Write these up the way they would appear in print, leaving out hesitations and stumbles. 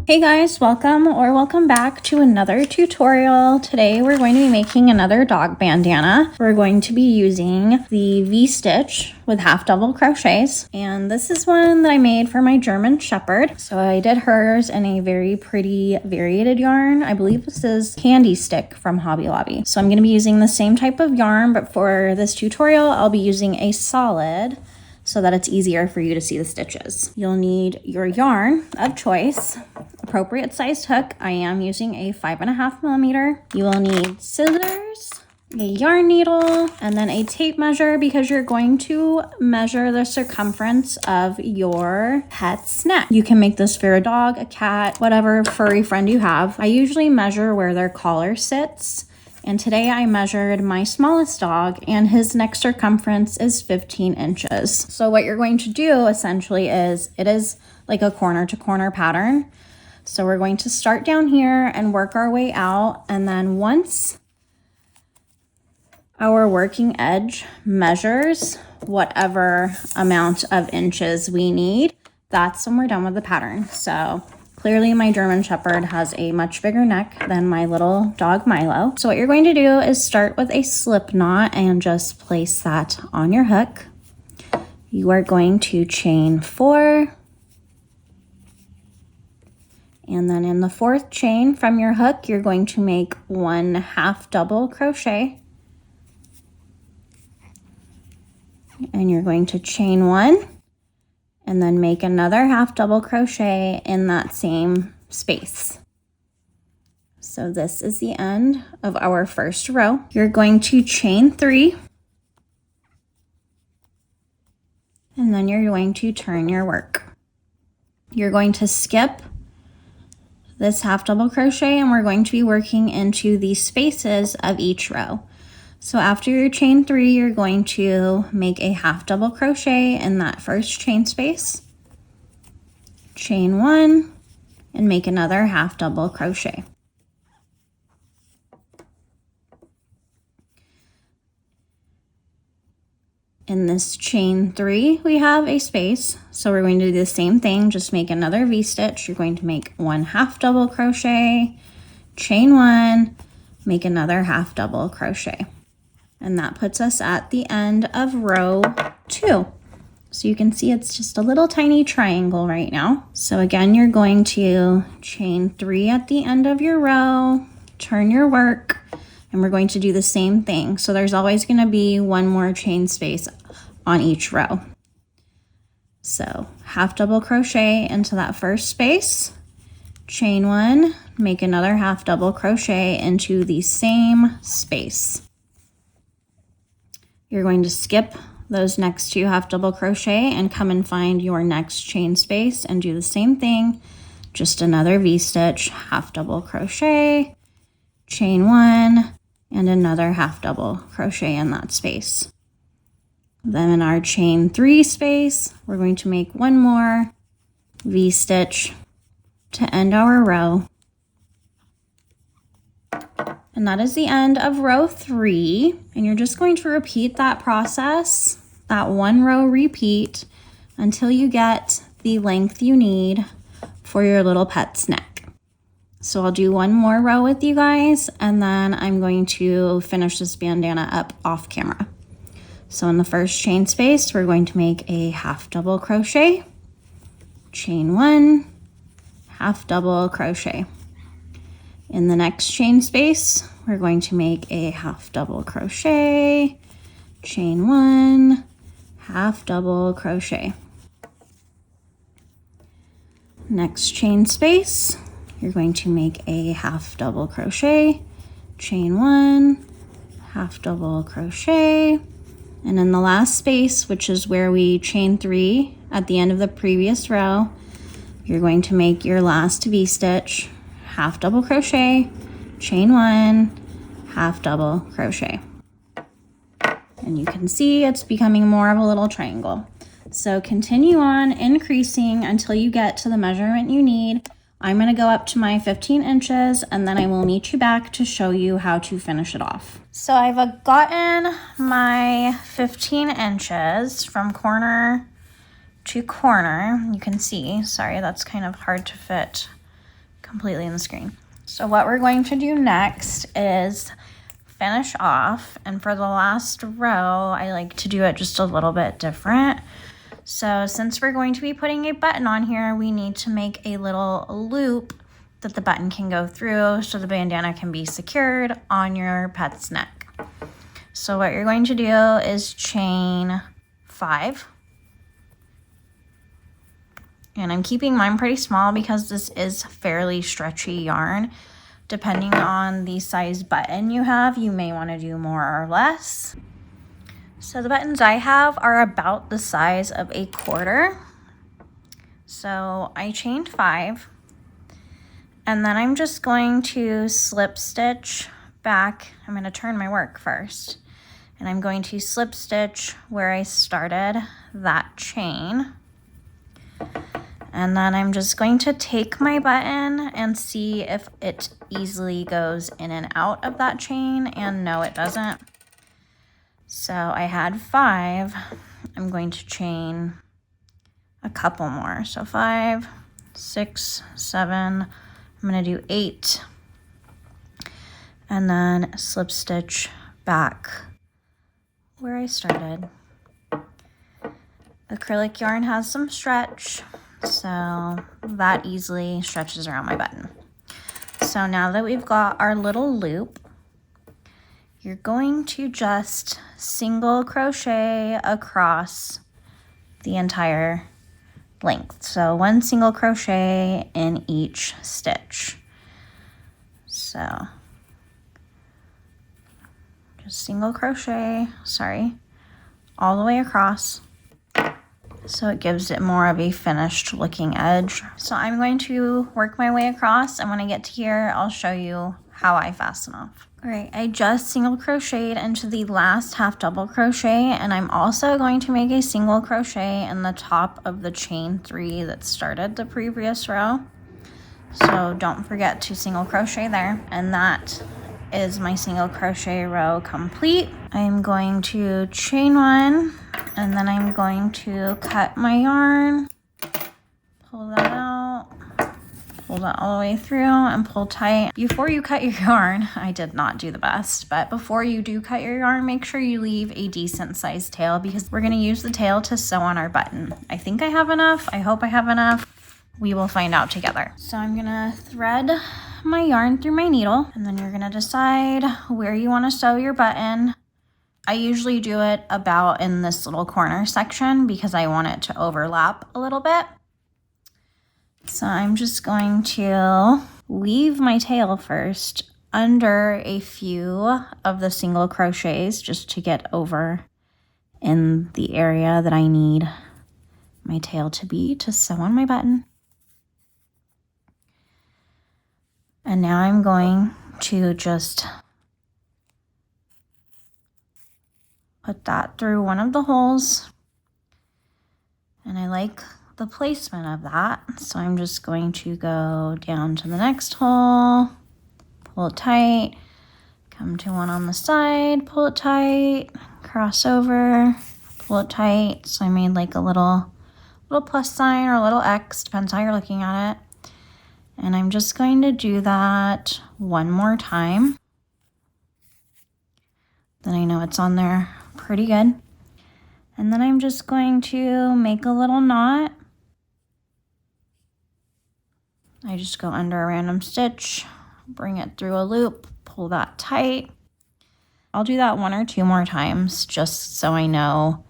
Hey guys, welcome back to another tutorial. Today we're going to be making another dog bandana. We're going to be using the V-stitch with half double crochets, and this is one that I made for my German Shepherd. So I did hers in a very pretty variated yarn. I believe this is Candy Stick from Hobby Lobby. So I'm going to be using the same type of yarn, but for this tutorial I'll be using a solid so that it's easier for you to see the stitches. You'll need your yarn of choice, appropriate sized hook. I am using a 5.5 millimeter. You will need scissors, a yarn needle, and then a tape measure because you're going to measure the circumference of your pet's neck. You can make this for a dog, a cat, whatever furry friend you have. I usually measure where their collar sits. And today I measured my smallest dog and his neck circumference is 15 inches. So what you're going to do essentially is, it is like a corner to corner pattern. So we're going to start down here and work our way out. And then once our working edge measures whatever amount of inches we need, that's when we're done with the pattern. So clearly my German Shepherd has a much bigger neck than my little dog Milo. So what you're going to do is start with a slip knot and just place that on your hook. You are going to chain 4. And then in the 4th chain from your hook, you're going to make 1 half double crochet. And you're going to chain 1. And then make another half double crochet in that same space. So this is the end of our first row. You're going to chain 3. And then you're going to turn your work. You're going to skip this half double crochet and we're going to be working into the spaces of each row. So after your chain 3, you're going to make a half double crochet in that first chain space, chain 1, and make another half double crochet. In this chain 3, we have a space. So we're going to do the same thing, just make another V-stitch. You're going to make 1 half double crochet, chain 1, make another half double crochet. And that puts us at the end of row 2. So you can see it's just a little tiny triangle right now. So again, you're going to chain 3 at the end of your row, turn your work, and we're going to do the same thing. So there's always going to be one more chain space on each row. So half double crochet into that first space, chain 1, make another half double crochet into the same space. You're going to skip those next 2 half double crochet and come and find your next chain space and do the same thing, just another V-stitch, half double crochet, chain 1, and another half double crochet in that space. Then in our chain 3 space, we're going to make 1 more V-stitch to end our row. And that is the end of row 3. And you're just going to repeat that process, that 1 row repeat, until you get the length you need for your little pet's neck. So I'll do 1 more row with you guys, and then I'm going to finish this bandana up off camera. So in the first chain space, we're going to make a half double crochet, chain 1, half double crochet. In the next chain space, we're going to make a half double crochet, chain 1, half double crochet. Next chain space, you're going to make a half double crochet, chain 1, half double crochet. And in the last space, which is where we chain 3 at the end of the previous row, you're going to make your last V-stitch, half double crochet, chain 1, half double crochet. And you can see it's becoming more of a little triangle. So continue on increasing until you get to the measurement you need. I'm going to go up to my 15 inches and then I will meet you back to show you how to finish it off. So I've gotten my 15 inches from corner to corner. You can see, sorry, that's kind of hard to fit completely in the screen. So what we're going to do next is finish off, and for the last row I like to do it just a little bit different. So since we're going to be putting a button on here, we need to make a little loop that the button can go through so the bandana can be secured on your pet's neck. So what you're going to do is chain 5. And I'm keeping mine pretty small because this is fairly stretchy yarn. Depending on the size button you have, you may want to do more or less. So the buttons I have are about the size of a quarter. So I chained 5. And then I'm just going to slip stitch back. I'm going to turn my work first. And I'm going to slip stitch where I started that chain. And then I'm just going to take my button and see if it easily goes in and out of that chain, and no, it doesn't. So I had 5. I'm going to chain a couple more. So 5, 6, 7, I'm gonna do 8. And then slip stitch back where I started. Acrylic yarn has some stretch, so that easily stretches around my button. So now that we've got our little loop, you're going to just single crochet across the entire length. So 1 single crochet in each stitch. So just single crochet, all the way across. So it gives it more of a finished looking edge. So I'm going to work my way across, and when I get to here, I'll show you how I fasten off. All right, I just single crocheted into the last half double crochet, and I'm also going to make a single crochet in the top of the chain 3 that started the previous row. So don't forget to single crochet there, and that is my single crochet row complete. I'm going to chain 1, and then I'm going to cut my yarn, pull that out, pull that all the way through, and pull tight. Before you cut your yarn, I did not do the best, but before you do cut your yarn, make sure you leave a decent sized tail, because we're gonna use the tail to sew on our button. I think I have enough. I hope I have enough. We will find out together. So I'm gonna thread my yarn through my needle, and then you're gonna decide where you wanna sew your button. I usually do it about in this little corner section because I want it to overlap a little bit. So I'm just going to weave my tail first under a few of the single crochets just to get over in the area that I need my tail to be to sew on my button. And now I'm going to just put that through one of the holes. And I like the placement of that, so I'm just going to go down to the next hole, pull it tight, come to one on the side, pull it tight, cross over, pull it tight. So I made like a little plus sign or a little X, depends how you're looking at it. And I'm just going to do that one more time. Then I know it's on there pretty good. And then I'm just going to make a little knot. I just go under a random stitch, bring it through a loop, pull that tight. I'll do that 1 or 2 more times just so I know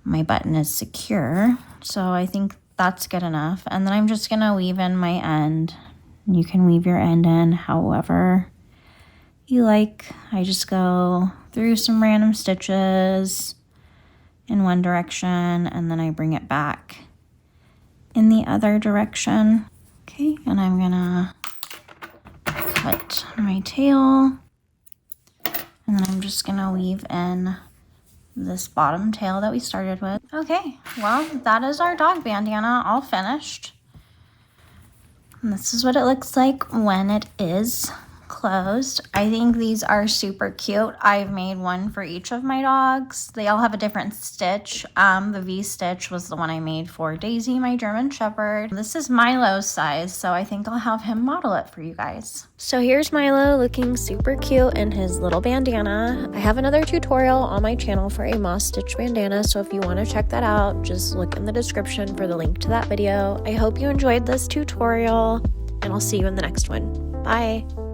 my button is secure. So I think that's good enough. And then I'm just gonna weave in my end. You can weave your end in however you like. I just go through some random stitches in one direction, and then I bring it back in the other direction. Okay, and I'm gonna cut my tail, and then I'm just gonna weave in this bottom tail that we started with. Okay, well, that is our dog bandana all finished. And this is what it looks like when it is closed. I think these are super cute. I've made one for each of my dogs. They all have a different stitch. The V stitch was the one I made for Daisy, my German Shepherd. This is Milo's size, so I think I'll have him model it for you guys. So here's Milo looking super cute in his little bandana. I have another tutorial on my channel for a moss stitch bandana, so if you want to check that out, just look in the description for the link to that video. I hope you enjoyed this tutorial, and I'll see you in the next one. Bye!